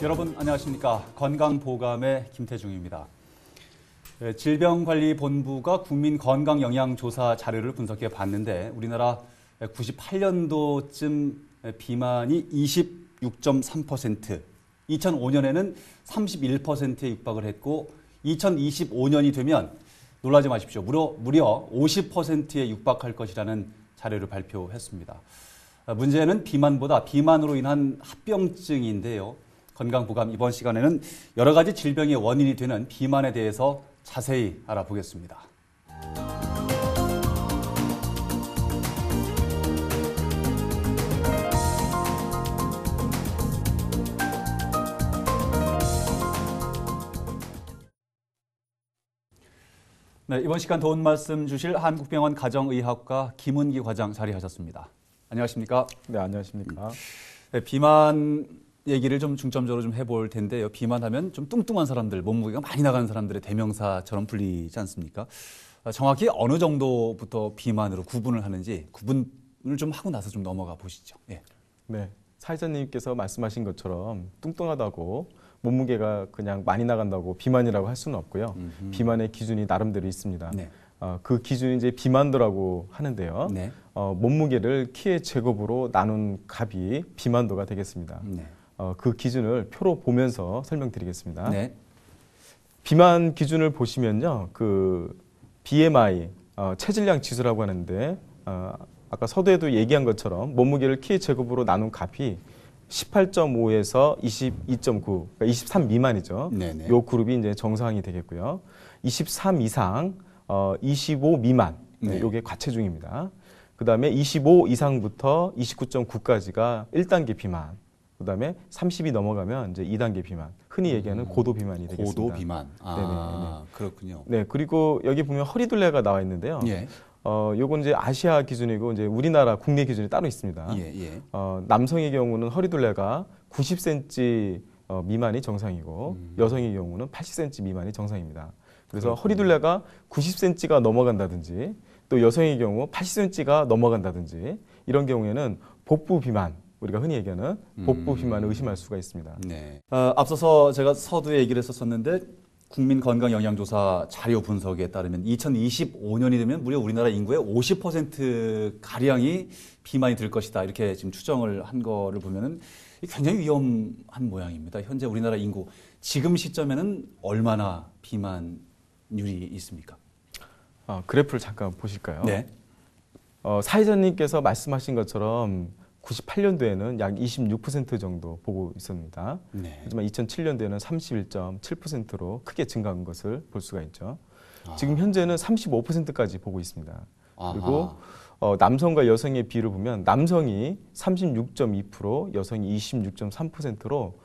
여러분 안녕하십니까. 건강보감의 김태중입니다. 질병관리본부가 국민건강영양조사 자료를 분석해 봤는데 우리나라 98년도쯤 비만이 26.3%, 2005년에는 31%에 육박을 했고 2025년이 되면 놀라지 마십시오. 무려 50%에 육박할 것이라는 자료를 발표했습니다. 문제는 비만보다 비만으로 인한 합병증인데요. 건강보감 이번 시간에는 여러 가지 질병의 원인이 되는 비만에 대해서 자세히 알아보겠습니다. 네, 이번 시간 도움 말씀 주실 한국병원 가정의학과 김은기 과장 자리하셨습니다. 안녕하십니까? 네, 안녕하십니까? 네, 비만 얘기를 좀 중점적으로 좀 해볼 텐데요. 비만하면 좀 뚱뚱한 사람들, 몸무게가 많이 나가는 사람들의 대명사처럼 불리지 않습니까? 정확히 어느 정도부터 비만으로 구분을 하는지 구분을 좀 하고 나서 좀 넘어가 보시죠. 예. 네, 사회자님께서 말씀하신 것처럼 뚱뚱하다고 몸무게가 그냥 많이 나간다고 비만이라고 할 수는 없고요. 비만의 기준이 나름대로 있습니다. 네. 그 기준이 이제 비만도라고 하는데요. 네. 몸무게를 키의 제곱으로 나눈 값이 비만도가 되겠습니다. 네. 그 기준을 표로 보면서 설명드리겠습니다. 네. 비만 기준을 보시면요, 그 BMI, 체질량 지수라고 하는데 아까 서두에도 얘기한 것처럼 몸무게를 키의 제곱으로 나눈 값이 18.5에서 22.9, 그러니까 23 미만이죠. 네네. 요 그룹이 이제 정상이 되겠고요. 23 이상, 25 미만, 네. 요게 과체중입니다. 그 다음에 25 이상부터 29.9까지가 1단계 비만. 그 다음에 30이 넘어가면 이제 2단계 비만. 흔히 얘기하는 고도 비만이 되겠습니다. 고도 비만. 아, 네네. 그렇군요. 네, 그리고 여기 보면 허리둘레가 나와 있는데요. 예. 요건 이제 아시아 기준이고 이제 우리나라 국내 기준이 따로 있습니다. 예, 예. 남성의 경우는 허리둘레가 90cm 미만이 정상이고 여성의 경우는 80cm 미만이 정상입니다. 그래서 그렇군요. 허리둘레가 90cm가 넘어간다든지 또 여성의 경우 80cm가 넘어간다든지 이런 경우에는 복부 비만, 우리가 흔히 얘기하는 복부 비만을 의심할 수가 있습니다. 네. 앞서서 제가 서두에 얘기를 했었는데 국민건강영양조사 자료 분석에 따르면 2025년이 되면 무려 우리나라 인구의 50%가량이 비만이 될 것이다. 이렇게 지금 추정을 한 거를 보면은 굉장히 위험한 모양입니다. 현재 우리나라 인구 지금 시점에는 얼마나 비만율이 있습니까? 그래프를 잠깐 보실까요? 네. 사회자님께서 말씀하신 것처럼 98년도에는 약 26% 정도 보고 있습니다. 네. 하지만 2007년도에는 31.7%로 크게 증가한 것을 볼 수가 있죠. 지금 현재는 35%까지 보고 있습니다. 그리고 남성과 여성의 비율을 보면 남성이 36.2%, 여성이 26.3%로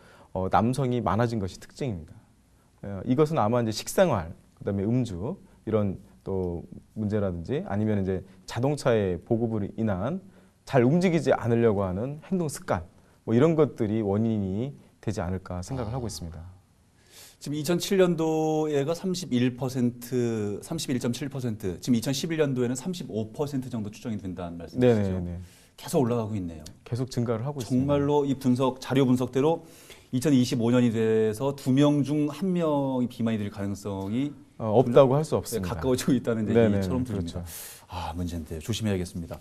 남성이 많아진 것이 특징입니다. 이것은 아마 이제 식생활, 그다음에 음주 이런 또 문제라든지 아니면 이제 자동차의 보급으로 인한 잘 움직이지 않으려고 하는 행동 습관, 뭐 이런 것들이 원인이 되지 않을까 생각을 하고 있습니다. 지금 2007년도에가 31.7%, 지금 2011년도에는 35% 정도 추정이 된다는 말씀이시죠? 네네. 계속 올라가고 있네요. 계속 증가를 하고 있습니다. 정말로 이 자료 분석대로 2025년이 돼서 2명 중 1명이 비만이 될 가능성이 없다고 할 수 없습니다. 가까워지고 있다는 얘기처럼 들립니다. 그렇죠. 문제인데요. 조심해야겠습니다.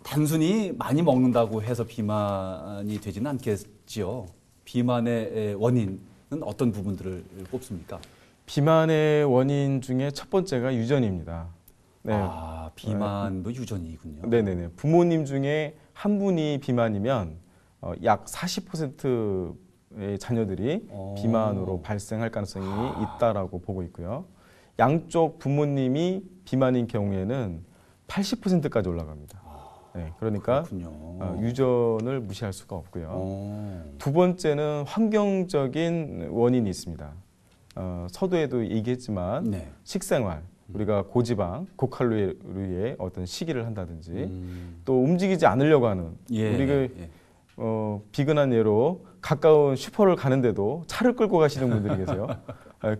단순히 많이 먹는다고 해서 비만이 되지는 않겠지요. 비만의 원인은 어떤 부분들을 꼽습니까? 비만의 원인 중에 첫 번째가 유전입니다. 네. 비만도 유전이군요. 네네네. 부모님 중에 한 분이 비만이면 약 40%의 자녀들이 비만으로 발생할 가능성이 있다라고 보고 있고요. 양쪽 부모님이 비만인 경우에는 80%까지 올라갑니다. 네, 그러니까 유전을 무시할 수가 없고요. 두 번째는 환경적인 원인이 있습니다. 서두에도 얘기했지만 네. 식생활, 우리가 고지방, 고칼로리의 어떤 식이를 한다든지 또 움직이지 않으려고 하는 우리가 비근한 예로 가까운 슈퍼를 가는데도 차를 끌고 가시는 분들이 계세요.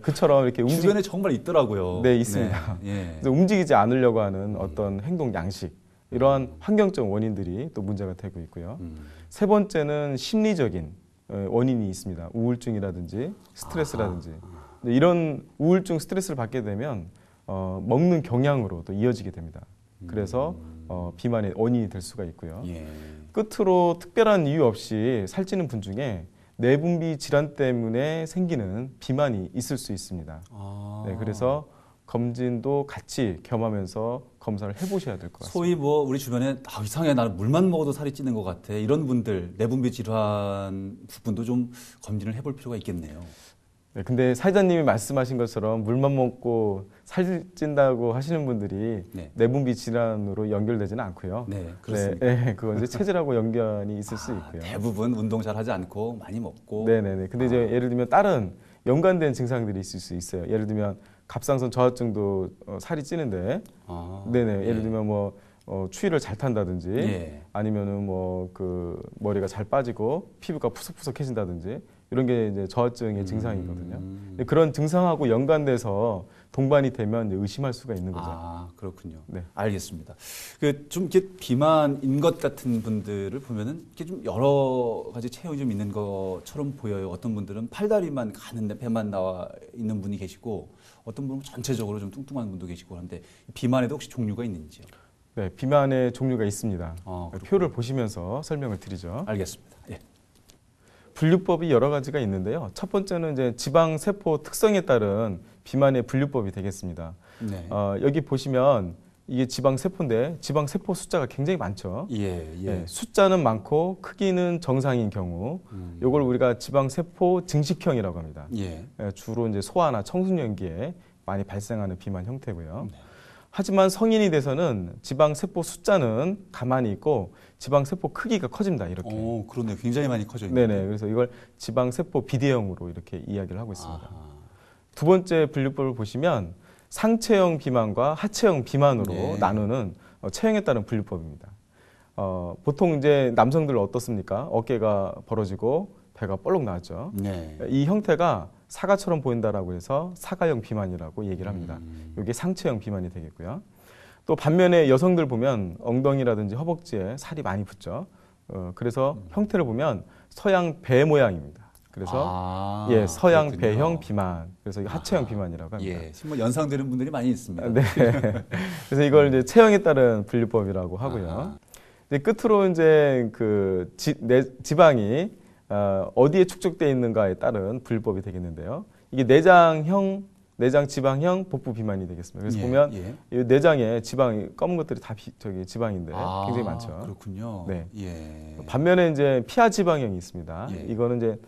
그처럼 이렇게 주변에 정말 있더라고요. 네, 있습니다. 네. 예. 그래서 움직이지 않으려고 하는 어떤 행동 양식, 이러한 환경적 원인들이 또 문제가 되고 있고요. 세 번째는 심리적인 원인이 있습니다. 우울증이라든지 스트레스라든지. 이런 우울증, 스트레스를 받게 되면 먹는 경향으로 또 이어지게 됩니다. 그래서 비만의 원인이 될 수가 있고요. 예. 끝으로 특별한 이유 없이 살찌는 분 중에 내분비 질환 때문에 생기는 비만이 있을 수 있습니다. 네, 그래서 검진도 같이 겸하면서 검사를 해보셔야 될 것 같습니다. 소위 뭐 우리 주변에 이상해 나는 물만 먹어도 살이 찌는 것 같아 이런 분들 내분비 질환 부분도 좀 검진을 해볼 필요가 있겠네요. 네, 근데 사회자님이 말씀하신 것처럼 물만 먹고 살찐다고 하시는 분들이 네. 내분비 질환으로 연결되지는 않고요. 네, 그렇습니다. 네, 그건 이제 체질하고 연관이 있을 수 있고요. 대부분 운동 잘 하지 않고 많이 먹고. 네네네. 근데 이제 예를 들면 다른 연관된 증상들이 있을 수 있어요. 예를 들면 갑상선 저하증도 살이 찌는데, 네네. 예를 들면 뭐 추위를 잘 탄다든지, 예. 아니면은 뭐 그 머리가 잘 빠지고 피부가 푸석푸석해진다든지 이런 게 이제 저하증의 증상이거든요. 근데 그런 증상하고 연관돼서 동반이 되면 이제 의심할 수가 있는 거죠. 아, 그렇군요. 네. 알겠습니다. 좀 이렇게 비만인 것 같은 분들을 보면은 이렇게 좀 여러 가지 체형이 좀 있는 것처럼 보여요. 어떤 분들은 팔다리만 가는데 배만 나와 있는 분이 계시고, 어떤 분은 전체적으로 좀 뚱뚱한 분도 계시고 그런데 비만에도 혹시 종류가 있는지요? 네, 비만의 종류가 있습니다. 그렇군요. 표를 보시면서 설명을 드리죠. 알겠습니다. 예. 분류법이 여러 가지가 있는데요. 첫 번째는 이제 지방 세포 특성에 따른 비만의 분류법이 되겠습니다. 네. 여기 보시면 이게 지방 세포인데 지방 세포 숫자가 굉장히 많죠. 예. 네, 숫자는 많고 크기는 정상인 경우, 이걸 우리가 지방 세포 증식형이라고 합니다. 예. 주로 이제 소아나 청소년기에 많이 발생하는 비만 형태고요. 네. 하지만 성인이 돼서는 지방 세포 숫자는 가만히 있고 지방 세포 크기가 커집니다. 이렇게. 그러네요. 굉장히 많이 커져 있네요. 네네. 그래서 이걸 지방 세포 비대형으로 이렇게 이야기를 하고 있습니다. 아하. 두 번째 분류법을 보시면 상체형 비만과 하체형 비만으로 네. 나누는 체형에 따른 분류법입니다. 보통 이제 남성들 어떻습니까? 어깨가 벌어지고 배가 볼록 나왔죠. 네. 이 형태가 사과처럼 보인다라고 해서 사과형 비만이라고 얘기를 합니다. 이게 상체형 비만이 되겠고요. 또 반면에 여성들 보면 엉덩이라든지 허벅지에 살이 많이 붙죠. 그래서 형태를 보면 서양 배 모양입니다. 그래서 서양 그렇군요. 배형 비만. 그래서 하체형 비만이라고 합니다. 예, 정말 연상되는 분들이 많이 있습니다. 네. 그래서 이걸 이제 체형에 따른 분류법이라고 하고요. 이제 끝으로 이제 그 지방이 어디에 축적되어 있는가에 따른 분류법이 되겠는데요. 이게 내장 지방형 복부 비만이 되겠습니다. 그래서 보면 이 내장에 지방이 검은 것들이 다 지방인데 굉장히 많죠. 그렇군요. 네. 예. 반면에 이제 피하 지방형이 있습니다. 예. 이거는 이제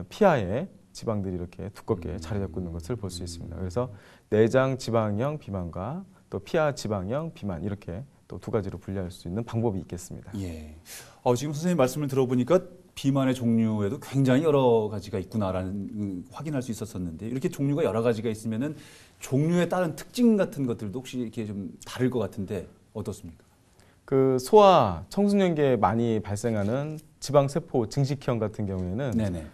피하에 지방들이 이렇게 두껍게 자리 잡고 있는 것을 볼 수 있습니다. 그래서 내장 지방형 비만과 또 피하 지방형 비만 이렇게 또 두 가지로 분류할 수 있는 방법이 있겠습니다. 예. 지금 선생님 말씀을 들어보니까 비만의 종류에도 굉장히 여러 가지가 있구나라는 확인할 수 있었었는데 이렇게 종류가 여러 가지가 있으면은 종류에 따른 특징 같은 것들도 혹시 이렇게 좀 다를 것 같은데 어떻습니까? 그 소아 청소년기에 많이 발생하는 지방세포 증식형 같은 경우에는 네네.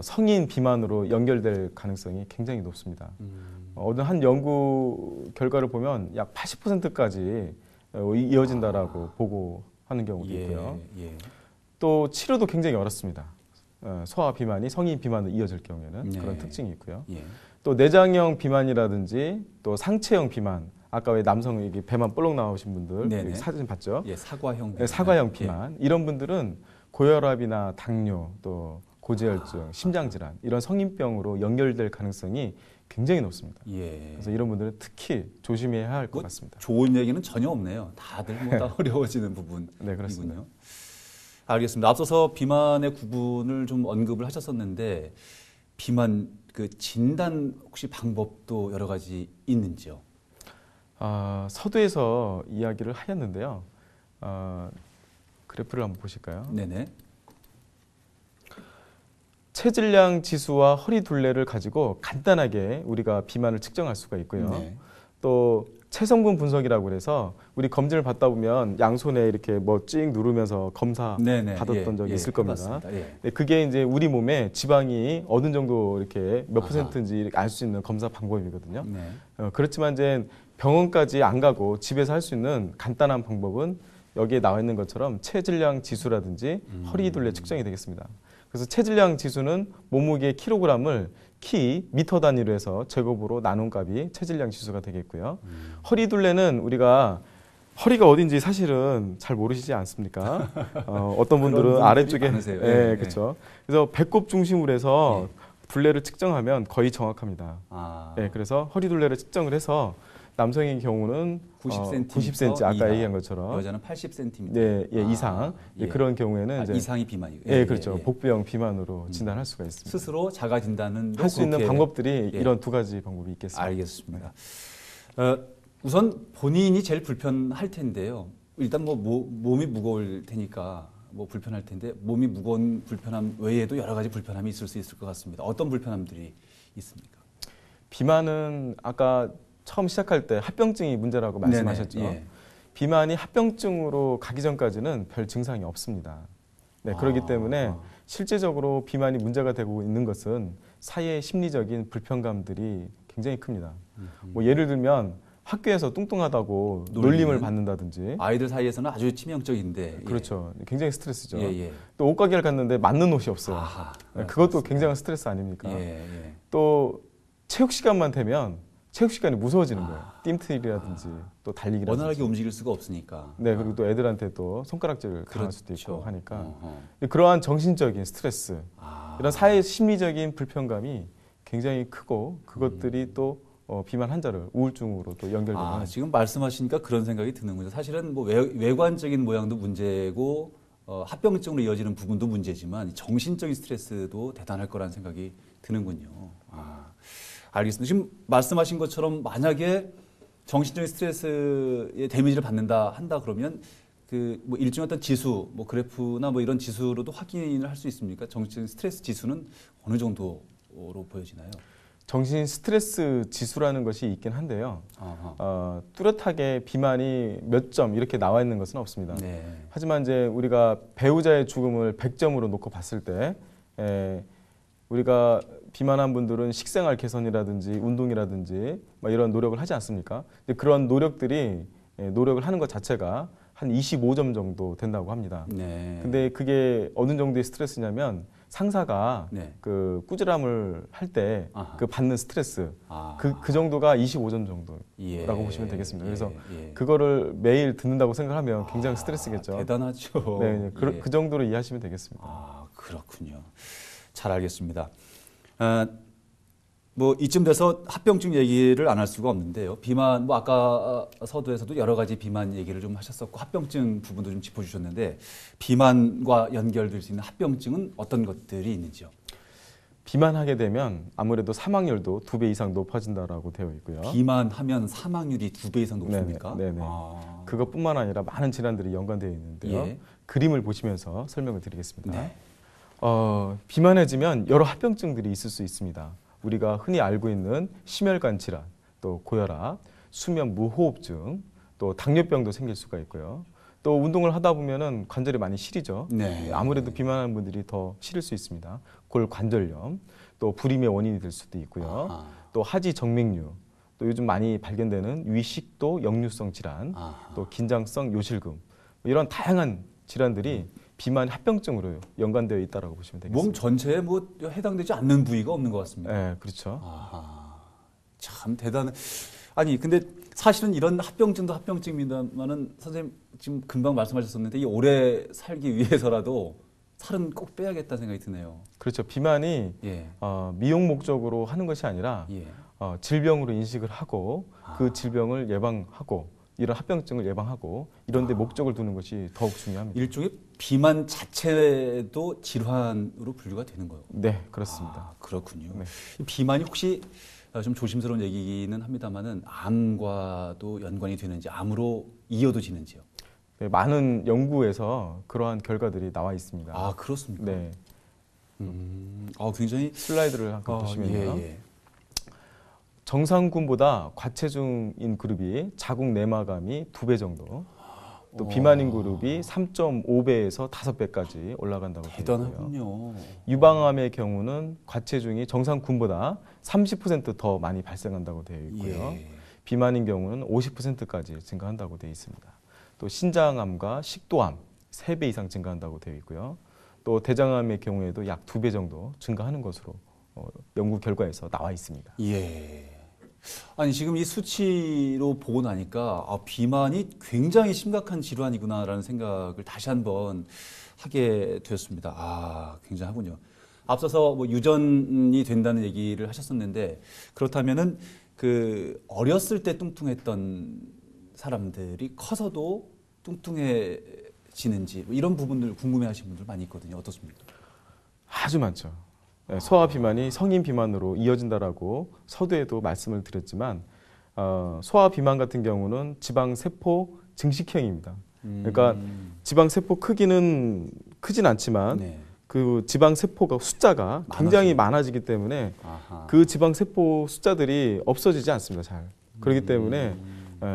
성인 비만으로 연결될 가능성이 굉장히 높습니다. 어느 한 연구 결과를 보면 약 80%까지 이어진다라고 보고하는 경우도 있고요. 예. 또 치료도 굉장히 어렵습니다. 소아 비만이 성인 비만으로 이어질 경우에는 그런 특징이 있고요. 예. 또 내장형 비만이라든지 또 상체형 비만, 아까 왜 남성 여기 배만 볼록 나오신 분들 네네. 사진 봤죠? 예, 사과형. 네, 사과형 비만 이런 분들은 고혈압이나 당뇨 또 고지혈증, 심장질환 이런 성인병으로 연결될 가능성이 굉장히 높습니다. 예. 그래서 이런 분들은 특히 조심해야 할 것 같습니다. 좋은 얘기는 전혀 없네요. 다들 뭐 다 어려워지는 부분이군요. 네, 그렇습니다. 알겠습니다. 앞서서 비만의 구분을 좀 언급을 하셨었는데 비만 그 진단 혹시 방법도 여러 가지 있는지요? 서두에서 이야기를 하였는데요. 그래프를 한번 보실까요? 네네. 체질량 지수와 허리 둘레를 가지고 간단하게 우리가 비만을 측정할 수가 있고요. 네. 또 체성분 분석이라고 해서 우리 검진을 받다 보면 양손에 이렇게 뭐 찍 누르면서 검사 받았던 적이 있을 겁니다. 네, 그게 이제 우리 몸에 지방이 어느 정도 이렇게 몇 %인지 알 수 있는 검사 방법이거든요. 네. 그렇지만 이제 병원까지 안 가고 집에서 할 수 있는 간단한 방법은 여기에 나와 있는 것처럼 체질량 지수라든지 허리 둘레 측정이 되겠습니다. 그래서 체질량 지수는 몸무게 킬로그램을 미터 단위로 해서 제곱으로 나눈 값이 체질량 지수가 되겠고요. 허리둘레는 우리가 허리가 어딘지 사실은 잘 모르시지 않습니까? 어떤 분들은 아래쪽에, 네, 그렇죠. 그래서 배꼽 중심으로 해서 둘레를 측정하면 거의 정확합니다. 네, 그래서 허리둘레를 측정을 해서 남성의 경우는 90cm 아까 이하, 얘기한 것처럼 여자는 80cm 이상 그런 경우에는 이제 이상이 비만이고 그렇죠. 복부형 비만으로 진단할 수가 있습니다. 스스로 자가 진단은 할 수 있는 방법들이 이런 두 가지 방법이 있겠습니다. 알겠습니다. 우선 본인이 제일 불편할 텐데요. 일단 몸이 무거울 테니까 불편할 텐데 몸이 무거운 불편함 외에도 여러 가지 불편함이 있을 수 있을 것 같습니다. 어떤 불편함들이 있습니까? 비만은 아까 처음 시작할 때 합병증이 문제라고 말씀하셨죠. 네네, 비만이 합병증으로 가기 전까지는 별 증상이 없습니다. 네, 그렇기 때문에 실제적으로 비만이 문제가 되고 있는 것은 사회의 심리적인 불편감들이 굉장히 큽니다. 예를 들면 학교에서 뚱뚱하다고 놀림을 받는다든지 아이들 사이에서는 아주 치명적인데 그렇죠. 굉장히 스트레스죠. 또 옷가게를 갔는데 맞는 옷이 없어요. 그것도 굉장한 스트레스 아닙니까? 또 체육 시간만 되면 체육 시간이 무서워지는 거예요. 띵틀이라든지 또 달리기라든지 원활하게 움직일 수가 없으니까. 네, 그리고 또 애들한테 또 손가락질을 당할 수도 있고 하니까 그러한 정신적인 스트레스, 이런 사회 심리적인 불편감이 굉장히 크고 그것들이 또 비만 환자를 우울증으로 또 연결되는. 지금 말씀하시니까 그런 생각이 드는군요. 사실은 외관적인 모양도 문제고 합병증으로 이어지는 부분도 문제지만 정신적인 스트레스도 대단할 거라는 생각이 드는군요. 알겠습니다. 지금 말씀하신 것처럼 만약에 정신적인 스트레스의 데미지를 받는다 한다 그러면 일종의 어떤 지수, 그래프나 이런 지수로도 확인을 할 수 있습니까? 정신적인 스트레스 지수는 어느 정도로 보여지나요? 정신 스트레스 지수라는 것이 있긴 한데요. 뚜렷하게 비만이 몇 점 이렇게 나와 있는 것은 없습니다. 네. 하지만 이제 우리가 배우자의 죽음을 100점으로 놓고 봤을 때 우리가 비만한 분들은 식생활 개선이라든지 운동이라든지 이런 노력을 하지 않습니까? 근데 그런 노력을 하는 것 자체가 한 25점 정도 된다고 합니다. 네. 근데 그게 어느 정도의 스트레스냐면 상사가 그 꾸지람을 할 때 그 받는 스트레스 그 정도가 25점 정도라고 보시면 되겠습니다. 그래서 그거를 매일 듣는다고 생각하면 굉장히 스트레스겠죠. 대단하죠. 네, 그 정도로 이해하시면 되겠습니다. 그렇군요. 잘 알겠습니다. 이쯤 돼서 합병증 얘기를 안 할 수가 없는데요. 비만, 아까 서두에서도 여러 가지 비만 얘기를 좀 하셨었고, 합병증 부분도 좀 짚어주셨는데, 비만과 연결될 수 있는 합병증은 어떤 것들이 있는지요? 비만하게 되면 아무래도 사망률도 2배 이상 높아진다라고 되어 있고요. 비만하면 사망률이 2배 이상 높습니까? 네네. 그것뿐만 아니라 많은 질환들이 연관되어 있는데요. 그림을 보시면서 설명을 드리겠습니다. 네. 비만해지면 여러 합병증들이 있을 수 있습니다. 우리가 흔히 알고 있는 심혈관 질환, 또 고혈압, 수면 무호흡증, 또 당뇨병도 생길 수가 있고요. 또 운동을 하다 보면은 관절이 많이 시리죠. 네. 아무래도 비만한 분들이 더 시릴 수 있습니다. 골관절염, 또 불임의 원인이 될 수도 있고요. 또 하지 정맥류, 또 요즘 많이 발견되는 위식도 역류성 질환, 또 긴장성 요실금, 이런 다양한 질환들이 비만 합병증으로 연관되어 있다고 보시면 되겠습니다. 몸 전체에 해당되지 않는 부위가 없는 것 같습니다. 네, 그렇죠. 참 대단해. 아니, 근데 사실은 이런 합병증도 합병증입니다만은 선생님 지금 금방 말씀하셨었는데 이 오래 살기 위해서라도 살은 꼭 빼야겠다는 생각이 드네요. 그렇죠. 비만이 미용 목적으로 하는 것이 아니라 질병으로 인식을 하고 그 질병을 예방하고 이런 합병증을 예방하고 이런 데 목적을 두는 것이 더욱 중요합니다. 일종의 비만 자체도 질환으로 분류가 되는 거예요? 네, 그렇습니다. 그렇군요. 네. 비만이 혹시 좀 조심스러운 얘기는 합니다만은 암과도 연관이 되는지, 암으로 이어도지는지요? 네, 많은 연구에서 그러한 결과들이 나와 있습니다. 그렇습니까? 네. 굉장히 슬라이드를 한번 보시면요. 정상군보다 과체중인 그룹이 자궁 내막암이 2배 정도, 또 비만인 그룹이 3.5배에서 5배까지 올라간다고 되어 있고요. 대단하군요. 유방암의 경우는 과체중이 정상군보다 30% 더 많이 발생한다고 되어 있고요. 비만인 경우는 50%까지 증가한다고 되어 있습니다. 또 신장암과 식도암 3배 이상 증가한다고 되어 있고요. 또 대장암의 경우에도 약 2배 정도 증가하는 것으로 연구 결과에서 나와 있습니다. 예. 아니 지금 이 수치로 보고 나니까 비만이 굉장히 심각한 질환이구나라는 생각을 다시 한번 하게 되었습니다. 굉장하군요. 앞서서 뭐 유전이 된다는 얘기를 하셨었는데 그렇다면은 그 어렸을 때 뚱뚱했던 사람들이 커서도 뚱뚱해지는지 뭐 이런 부분들 궁금해하시는 분들 많이 있거든요. 어떻습니까? 아주 많죠. 소아 비만이 성인 비만으로 이어진다라고 서두에도 말씀을 드렸지만 소아 비만 같은 경우는 지방 세포 증식형입니다. 그러니까 지방 세포 크기는 크진 않지만 네. 그 지방 세포가 숫자가 굉장히 많아지기 때문에 그 지방 세포 숫자들이 없어지지 않습니다. 잘. 그렇기 때문에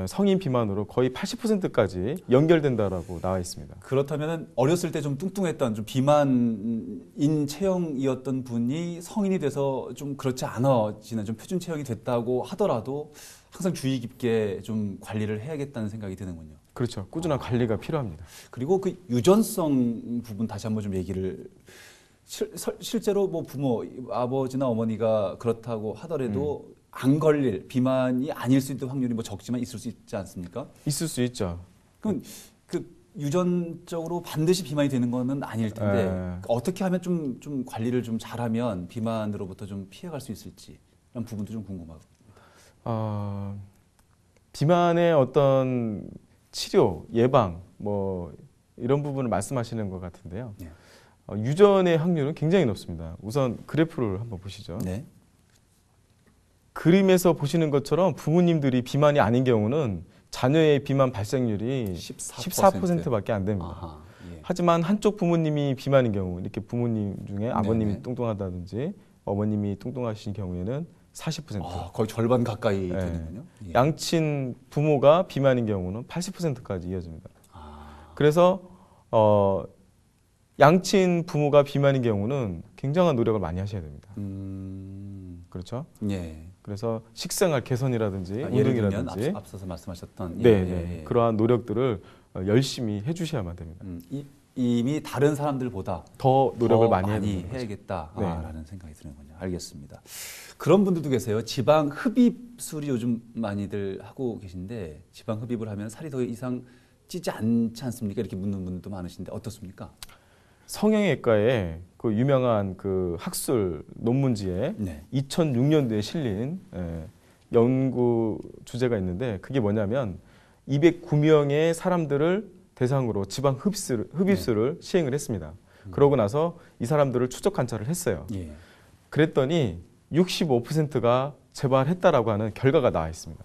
성인 비만으로 거의 80%까지 연결된다라고 나와 있습니다. 그렇다면 어렸을 때 좀 뚱뚱했던 좀 비만인 체형이었던 분이 성인이 돼서 좀 그렇지 않아지는 좀 표준 체형이 됐다고 하더라도 항상 주의 깊게 좀 관리를 해야겠다는 생각이 드는군요. 그렇죠. 꾸준한 관리가 필요합니다. 그리고 그 유전성 부분 다시 한번 좀 얘기를 실제로 뭐 부모, 아버지나 어머니가 그렇다고 하더라도 안 걸릴 비만이 아닐 수 있는 확률이 뭐 적지만 있을 수 있지 않습니까? 있을 수 있죠. 그럼 그 유전적으로 반드시 비만이 되는 거는 아닐 텐데 어떻게 하면 좀 관리를 좀 잘하면 비만으로부터 좀 피해갈 수 있을지 이런 부분도 좀 궁금하고. 비만의 어떤 치료, 예방 뭐 이런 부분을 말씀하시는 것 같은데요. 네. 유전의 확률은 굉장히 높습니다. 우선 그래프를 한번 보시죠. 네. 그림에서 보시는 것처럼 부모님들이 비만이 아닌 경우는 자녀의 비만 발생률이 14%밖에 안 됩니다. 아하, 예. 하지만 한쪽 부모님이 비만인 경우, 이렇게 부모님 중에 아버님이 네네. 뚱뚱하다든지 어머님이 뚱뚱하신 경우에는 40%. 거의 절반 가까이 네. 되는군요. 예. 양친 부모가 비만인 경우는 80%까지 이어집니다. 아, 그래서 양친 부모가 비만인 경우는 굉장한 노력을 많이 하셔야 됩니다. 그렇죠? 예. 그래서 식생활 개선이라든지 예를 들면 운동이라든지 앞서서 말씀하셨던 네, 그러한 노력들을 열심히 해주셔야만 됩니다. 이미 다른 사람들보다 더 노력을 많이 해야겠다라는 생각이 드는군요. 알겠습니다. 그런 분들도 계세요. 지방 흡입술이 요즘 많이들 하고 계신데 지방 흡입을 하면 살이 더 이상 찌지 않지 않습니까? 이렇게 묻는 분들도 많으신데 어떻습니까? 성형외과에 그 유명한 그 학술 논문지에 네. 2006년도에 실린 연구 주제가 있는데 그게 뭐냐면 209명의 사람들을 대상으로 지방 흡입술을 시행을 했습니다. 그러고 나서 이 사람들을 추적 관찰을 했어요. 예. 그랬더니 65%가 재발했다라고 하는 결과가 나와 있습니다.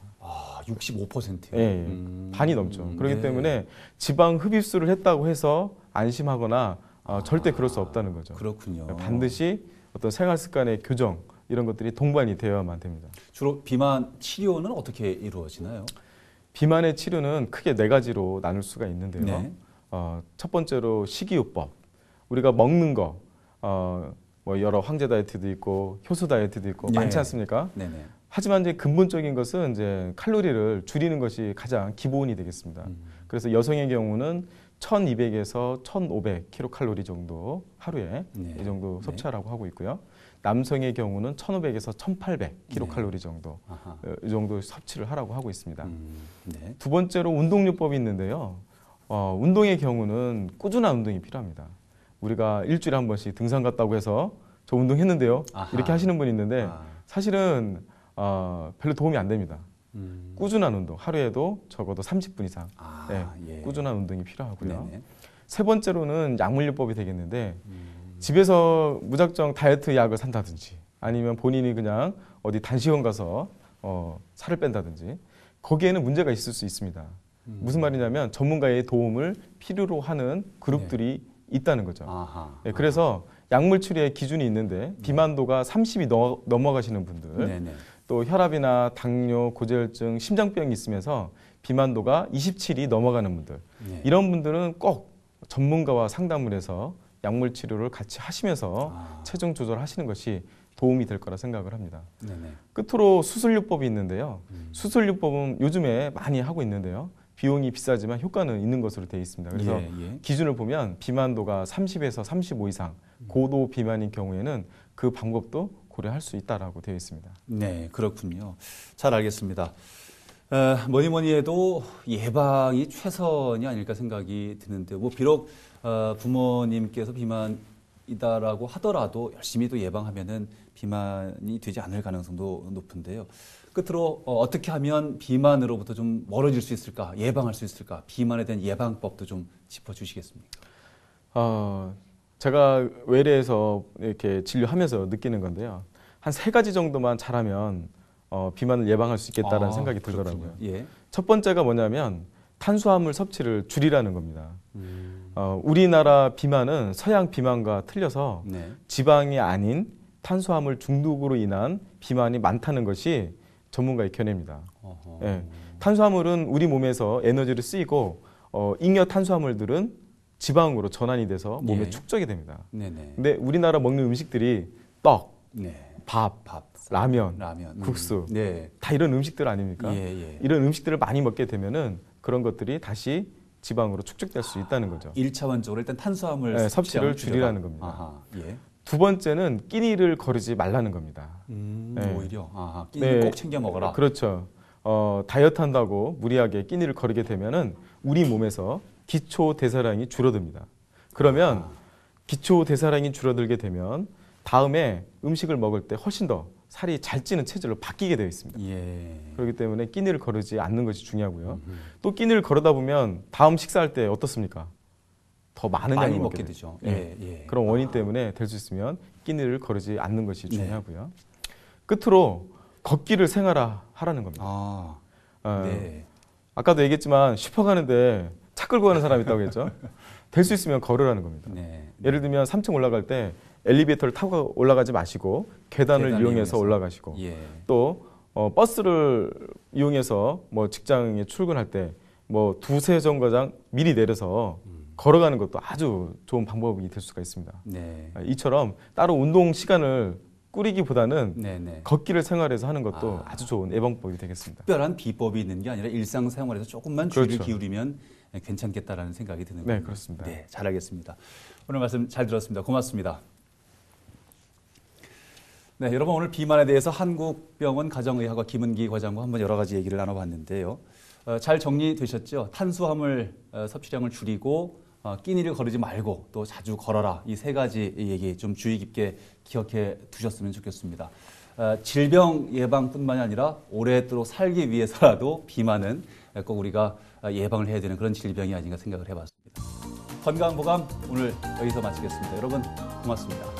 65%요? 예, 반이 넘죠. 그렇기 네. 때문에 지방 흡입술을 했다고 해서 안심하거나 절대 그럴 수 없다는 거죠. 그렇군요. 반드시 어떤 생활 습관의 교정 이런 것들이 동반이 되어야만 됩니다. 주로 비만 치료는 어떻게 이루어지나요? 비만의 치료는 크게 4가지로 나눌 수가 있는데요. 네. 첫 번째로 식이요법. 우리가 먹는 거, 뭐 여러 황제 다이어트도 있고 효소 다이어트도 있고 네. 많지 않습니까? 네네. 하지만 이제 근본적인 것은 이제 칼로리를 줄이는 것이 가장 기본이 되겠습니다. 그래서 여성의 경우는 1200에서 1500kcal 정도 하루에 네. 이 정도 네. 섭취하라고 하고 있고요. 남성의 경우는 1500에서 1800kcal 정도 아하. 이 정도 섭취를 하라고 하고 있습니다. 네. 두 번째로 운동요법이 있는데요. 운동의 경우는 꾸준한 운동이 필요합니다. 우리가 일주일에 한 번씩 등산 갔다고 해서 저 운동했는데요. 아하. 이렇게 하시는 분이 있는데 사실은 별로 도움이 안 됩니다. 꾸준한 운동, 하루에도 적어도 30분 이상 예. 꾸준한 운동이 필요하고요. 네네. 세 번째로는 약물요법이 되겠는데 집에서 무작정 다이어트 약을 산다든지 아니면 본인이 그냥 어디 단식원 가서 살을 뺀다든지 거기에는 문제가 있을 수 있습니다. 무슨 말이냐면 전문가의 도움을 필요로 하는 그룹들이 있다는 거죠. 아하. 네, 그래서 약물 치료의 기준이 있는데 비만도가 30이 넘어가시는 분들 네네. 또 혈압이나 당뇨, 고지혈증, 심장병이 있으면서 비만도가 27이 넘어가는 분들 네. 이런 분들은 꼭 전문가와 상담을 해서 약물 치료를 같이 하시면서 체중 조절하시는 것이 도움이 될 거라 생각을 합니다. 네네. 끝으로 수술요법이 있는데요. 수술요법은 요즘에 많이 하고 있는데요. 비용이 비싸지만 효과는 있는 것으로 되어 있습니다. 그래서 예, 예. 기준을 보면 비만도가 30에서 35 이상 고도 비만인 경우에는 그 방법도 고려할 수 있다라고 되어 있습니다. 네, 그렇군요. 잘 알겠습니다. 뭐니 뭐니 해도 예방이 최선이 아닐까 생각이 드는데요. 뭐 비록 부모님께서 비만이다라고 하더라도 열심히 또 예방하면은 비만이 되지 않을 가능성도 높은데요. 끝으로 어떻게 하면 비만으로부터 좀 멀어질 수 있을까, 예방할 수 있을까, 비만에 대한 예방법도 좀 짚어주시겠습니까? 제가 외래에서 이렇게 진료하면서 느끼는 건데요. 한 3가지 정도만 잘하면 비만을 예방할 수 있겠다라는 생각이 들더라고요. 예. 첫 번째가 뭐냐면 탄수화물 섭취를 줄이라는 겁니다. 우리나라 비만은 서양 비만과 틀려서 네. 지방이 아닌 탄수화물 중독으로 인한 비만이 많다는 것이 전문가의 견해입니다. 예. 탄수화물은 우리 몸에서 에너지를 쓰이고 잉여 탄수화물들은 지방으로 전환이 돼서 몸에 예. 축적이 됩니다. 네네. 근데 우리나라 먹는 음식들이 떡, 네. 밥, 라면, 라면, 국수 네. 다 이런 음식들 아닙니까? 예, 예. 이런 음식들을 많이 먹게 되면은 그런 것들이 다시 지방으로 축적될 수 있다는 거죠. 1차원적으로 일단 탄수화물 네, 섭취를 섭취량을 줄이라는 겁니다. 아하, 예. 두 번째는 끼니를 거르지 말라는 겁니다. 네. 오히려 끼니를 꼭 챙겨 먹어라. 그렇죠. 다이어트 한다고 무리하게 끼니를 거르게 되면은 우리 몸에서 기초 대사량이 줄어듭니다. 그러면 기초 대사량이 줄어들게 되면 다음에 음식을 먹을 때 훨씬 더 살이 잘 찌는 체질로 바뀌게 되어 있습니다. 예. 그렇기 때문에 끼니를 거르지 않는 것이 중요하고요. 또 끼니를 거르다 보면 다음 식사할 때 어떻습니까? 더 많은 많이 양을 먹게 먹게 되죠. 예. 예. 그런 원인 때문에 될 수 있으면 끼니를 거르지 않는 것이 네. 중요하고요. 끝으로 걷기를 생활화하라는 겁니다. 네. 아까도 얘기했지만 슈퍼 가는데 차 끌고 가는 사람이 있다고 했죠. 될 수 있으면 걸으라는 겁니다. 네. 예를 들면 3층 올라갈 때 엘리베이터를 타고 올라가지 마시고 계단을 이용해서 올라가시고 예. 또 버스를 이용해서 뭐 직장에 출근할 때 뭐 2-3정거장 미리 내려서 걸어가는 것도 아주 좋은 방법이 될 수가 있습니다. 네. 이처럼 따로 운동 시간을 꾸리기보다는 네네. 걷기를 생활해서 하는 것도 아주 좋은 예방법이 되겠습니다. 특별한 비법이 있는 게 아니라 일상생활에서 조금만 주의를 그렇죠. 기울이면 괜찮겠다라는 생각이 드는 네, 거예요. 그렇습니다. 네, 잘 알겠습니다. 오늘 말씀 잘 들었습니다. 고맙습니다. 네, 여러분 오늘 비만에 대해서 한국병원 가정의학과 김은기 과장과 한번 여러 가지 얘기를 나눠봤는데요. 잘 정리되셨죠? 탄수화물 섭취량을 줄이고 끼니를 거르지 말고 또 자주 걸어라. 이 3가지 얘기 좀 주의 깊게 기억해 두셨으면 좋겠습니다. 질병 예방뿐만이 아니라 오랫도록 살기 위해서라도 비만은 꼭 우리가 예방을 해야 되는 그런 질병이 아닌가 생각을 해봤습니다. 건강보감 오늘 여기서 마치겠습니다. 여러분 고맙습니다.